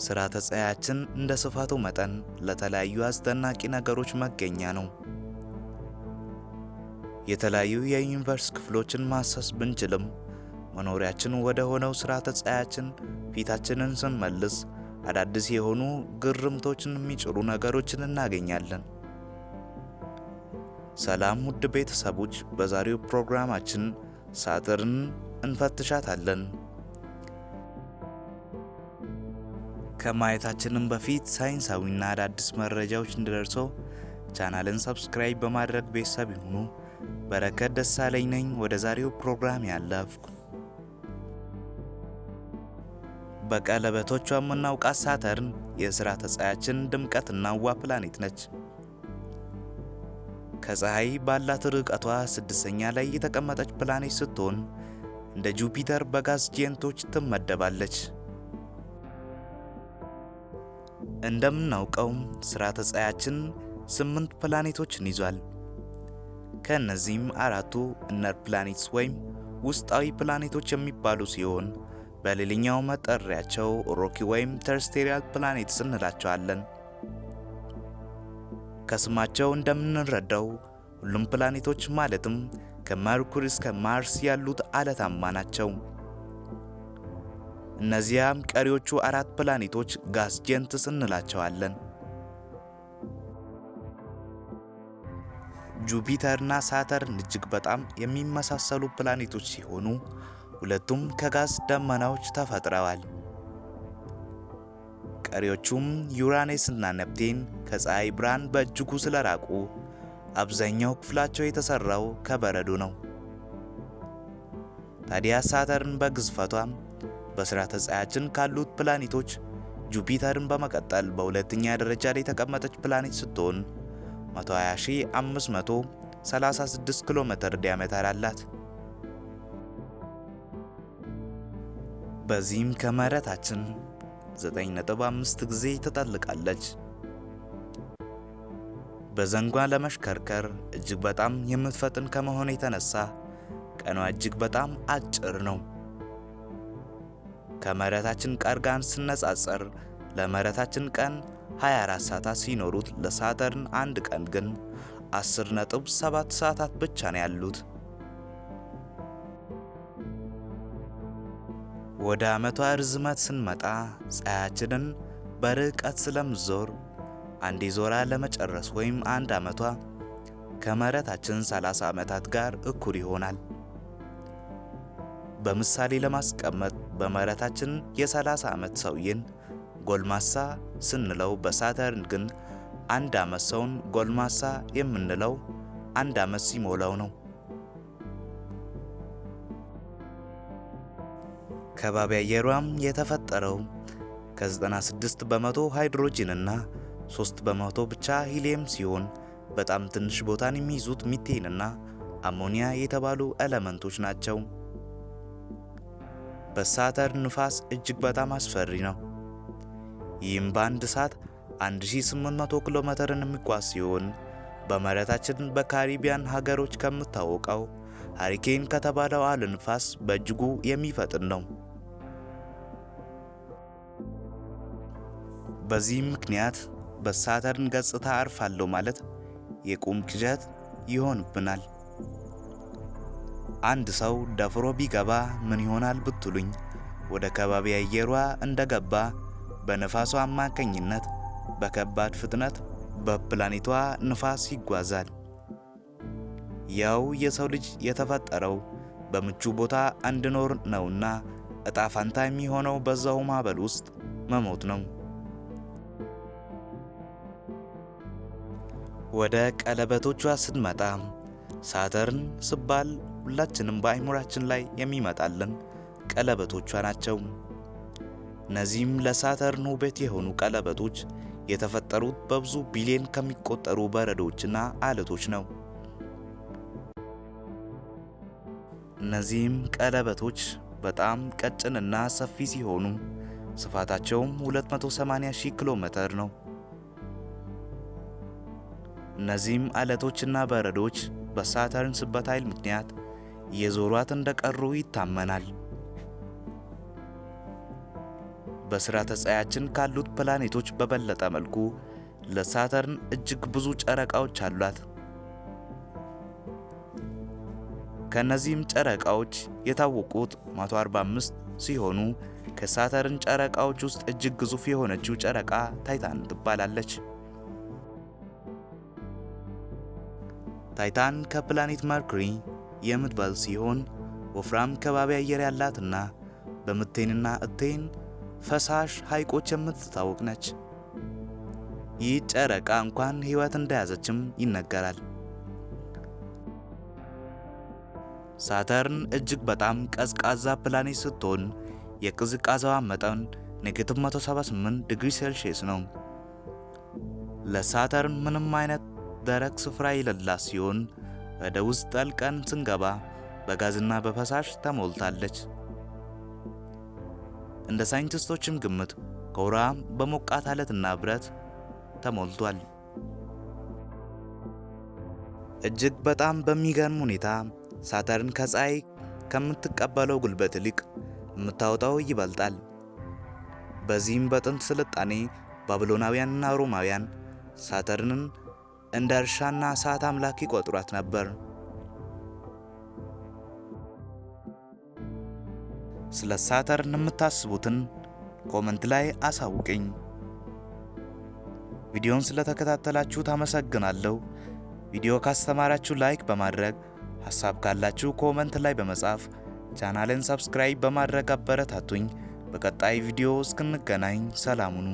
ስርዓተ ፀሐያችን እንደ ስፋቱ መጠን ለተለያዩ አስደናቂ ነገሮች መገኛ ነው። የተለያዩ የዩኒቨርስ ክፍሎችን ማሰስ ብንችልም መኖሪያችን ወደ ሆነው ስርዓተ ፀሐያችን ፊታችንን ስንመልስ አዳዲስ የሆኑ ግርምቶችን የሚጭሩ ነገሮችን እናገኛለን። ሰላም ውድ ቤተሰቦች፣ በዛሬው ፕሮግራማችን ሳተርንን እንፈትሻታለን። ከማየታችንም በፊት ሳይንሳዊና አዳዲስ መረጃዎች እንዲደርሰው ቻናልን ሰብስክራይብ በማድረግ ቤተሰብ ይሁኑ። በረከት ደሳለኝ ነኝ። ወደ ዛሬው ፕሮግራም ያለፍኩ። በቀለበቶቿ የምናውቃት ሳተርን የስርዓተ ፀሐያችን ድምቀትና ውብ ፕላኔት ነች። ከፀሐይ ባላት ርቀቷ ስድስተኛ ላይ የተቀመጠች ፕላኔት ስትሆን እንደ ጁፒተር በጋዝ ጂንቶች ትመደባለች። እንደምናውቀው ስርዓተ ፀሐያችን 8 ፕላኔቶችን ይዟል። ከእነዚህም አራቱ ኢነር ፕላኔትስ ወይም ውስጣዊ ፕላኔቶች የሚባሉ ሲሆን በሌላኛው መጠሪያቸው ሮኪ ወይም ተርስቴሪያል ፕላኔትስ እንላቸዋለን። ከስማቸው እንደምንረዳው ሁሉም ፕላኔቶች ማለትም ከመርኩሪ እስከ ማርስ ያሉት አለታማ ናቸው። እነዚያም ቀሪዎቹ 4 ፕላኔቶች ጋስ ጂንትስ እንላቸዋለን። ጁፒተርና ሳተርን እጅግ በጣም የሚመሳሰሉ ፕላኔቶች ሲሆኑ ሁለቱም ከጋዝ ደመናዎች ተፈጥረዋል። ቀሪዎቹም ዩራኔስ እና ኔፕቲን ከፀሐይ ብርሃን በእጅጉ ስለራቁ አብዛኛው ክፍላቸው የተሰራው ከበረዶ ነው። ታዲያ ሳተርን በግዝፈቷ በስርዓተ ፀሐያችን ካሉት ፕላኔቶች ጁፒተርን በመቀጠል በሁለተኛ ደረጃ ላይ የተቀመጠች ፕላኔት ስትሆን 120536 ኪሎ ሜትር ዲያሜትር አላት። በዚህም ከመሬታችን 9.5 ጊዜ ትጠልቃለች። በዘንጓ ለመሽከርከር እጅግ በጣም የምትፈጥን ከመሆኑ የተነሳ ቀኗ እጅግ በጣም አጭር ነው። ከመሬታችን ቀን ጋር ሲነጻጸር ለመሬታችን ቀን 24 ሰዓታት ሲኖሩት ለሳተርን አንድ ቀን ግን 10.7 ሰዓታት ብቻ ነው ያሉት። ወደ ዓመቷ ርዝመት ስንመጣ ፀሐያችንን በርቀት ስለምዞር አንድ ዞራ ለመጨረስ ወይም አንድ ዓመቷ ከመሬታችን 30 ዓመታት ጋር እኩል ይሆናል። በምሳሌ ለማስቀመጥ በመሬታችን የ30 ዓመት ሰውዬን ጎልማሳ ስንለው በሳተርን ግን አንድ ዓመት ሰውን ጎልማሳ የምንለው አንድ ዓመት ሲሞላው ነው። ከባቢ አየሯም የተፈጠረው ከ96 በመቶ ሃይድሮጂን እና 3 በመቶ ብቻ ሂሊየም ሲሆን በጣም ትንሽ ቦታን የሚይዙት ሚቴን እና አሞኒያ የተባሉ ኤሌመንቶች ናቸው። በሳተርን ንፋስ እጅግ በጣም አስፈሪ ነው። ይህም በአንድ ሰዓት 1800 ኪሎ ሜትርን የሚጓዝ ሲሆን በመሬታችን በካሪቢያን ሀገሮች ከምታወቀው ሃሪኬን ከተባለው አውሎ ንፋስ በእጅጉ የሚፈጥን ነው። በዚህም ምክንያት በሳተርን ገጽታ አርፋለሁ ማለት የቁም ቅዠት ይሆንብናል። አንድ ሰው ደፍሮ ቢገባ ምን ይሆናል ብትሉኝ፣ ወደ ከባቢ አየሯ እንደገባ በነፋሱ አማካኝነት በከባድ ፍጥነት በፕላኔቷ ንፋስ ይጓዛል። ያው የሰው ልጅ የተፈጠረው በምቹ ቦታ እንዲኖር ነውና እጣ ፈንታ የሚሆነው በዛው ማዕበል ውስጥ መሞት ነው። ወደ ቀለበቶቿ ስንመጣ ሳተርን ሲባል ሁላችንም በአይምሯችን ላይ የሚመጣልን ቀለበቶቿ ናቸው። እነዚህም ለሳተርን ውበት የሆኑ ቀለበቶች የተፈጠሩት በብዙ ቢሊዮን ከሚቆጠሩ በረዶችና አለቶች ነው። እነዚህም ቀለበቶች በጣም ቀጭንና ሰፊ ሲሆኑ ስፋታቸውም 280,000 ኪሎ ሜትር ነው። እነዚህም አለቶችና በረዶች በሳተርን ስበት ኃይል ምክንያት የዞሯት እንደቀሩ ይታመናል። በስርዓተ ፀሐያችን ካሉት ፕላኔቶች በበለጠ መልኩ ለሳተርን እጅግ ብዙ ጨረቃዎች አሏት። ከነዚህም ጨረቃዎች የታወቁት 145 ሲሆኑ ከሳተርን ጨረቃዎች ውስጥ እጅግ ግዙፍ የሆነችው ጨረቃ ታይታን ትባላለች። ታይታን ከፕላኔት መርኩሪ የምትበልጥ ሲሆን ወፍራም ከባቢ አየር ያላትና በሚቴንና ኢቴን ፈሳሽ ሐይቆች የምትታወቅ ነች። ይህ ጨረቃ እንኳን ሕይወት እንደያዘችም ይነገራል። ሳተርን እጅግ በጣም ቀዝቃዛ ፕላኔት ስትሆን የቅዝቃዜዋ መጠን -178 ዲግሪ ሴልሺየስ ነው። ለሳተርን ምንም አይነት ደረቅ ስፍራ የሌላት ሲሆን ወደ ውስጥ ጠልቀን ስንገባ በጋዝና በፈሳሽ ተሞልታለች። እንደ ሳይንቲስቶችም ግምት ኮራ በሞቃት አለትና ብረት ተሞልቷል። እጅግ በጣም በሚገርም ሁኔታ ሳተርን ከፀሐይ ከምትቀበለው ጉልበት ይልቅ የምታወጣው ይበልጣል። በዚህም በጥንት ስልጣኔ ባቢሎናውያንና ሮማውያን ሳተርንን እንደ እርሻና ሰዓት አምላክ ይቆጥሯት ነበር። ስለ ሳተርን የምታስቡትን ኮመንት ላይ አሳውቁኝ። ቪዲዮውን ስለተከታተላችሁ አመሰግናለሁ። ቪዲዮ ካስተማራችሁ ላይክ በማድረግ ሐሳብ ካላችሁ ኮመንት ላይ በመጻፍ ቻናሌን ሰብስክራይብ በማድረግ አበረታቱኝ። በቀጣይ ቪዲዮ እስክንገናኝ ሰላም ሁኑ።